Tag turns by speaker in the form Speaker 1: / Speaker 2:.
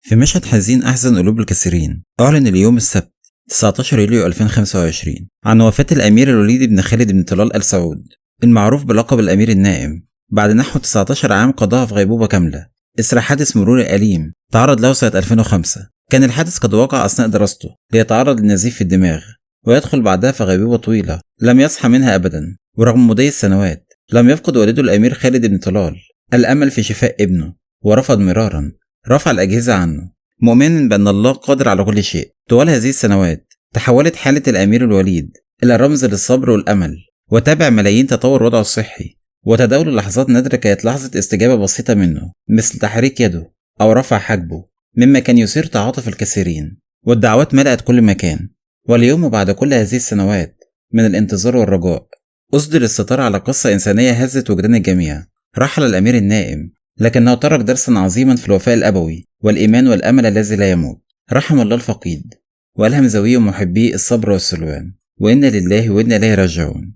Speaker 1: في مشهد حزين أحزن قلوب الكثيرين، أعلن اليوم السبت 19 يوليو 2025 عن وفاة الأمير الوليد بن خالد بن طلال آل سعود، المعروف بلقب الأمير النائم، بعد نحو 19 عام قضاها في غيبوبة كاملة إثر حادث مروري أليم تعرض له سنة 2005. كان الحادث قد وقع أثناء دراسته ليتعرض لنزيف في الدماغ ويدخل بعدها في غيبوبة طويلة لم يصحى منها أبدا، ورغم مضي السنوات لم يفقد والده الأمير خالد بن طلال الأمل في شفاء ابنه، ورفض مرارا رفع الأجهزة عنه مؤمنا بأن الله قادر على كل شيء. طوال هذه السنوات تحولت حالة الأمير الوليد إلى رمز للصبر والأمل، وتابع ملايين تطور وضعه الصحي، وتداول لحظات نادرة كانت لحظة استجابة بسيطة منه مثل تحريك يده أو رفع حاجبه، مما كان يثير تعاطف الكثيرين، والدعوات ملأت كل مكان. واليوم بعد كل هذه السنوات من الانتظار والرجاء أصدر الستار على قصة إنسانية هزت وجدان الجميع. رحل الأمير النائم لكنه ترك درسا عظيما في الوفاء الأبوي والإيمان والأمل الذي لا يموت. رحم الله الفقيد وألهم ذويه ومحبيه الصبر والسلوان، وإنا لله وإنا إليه راجعون.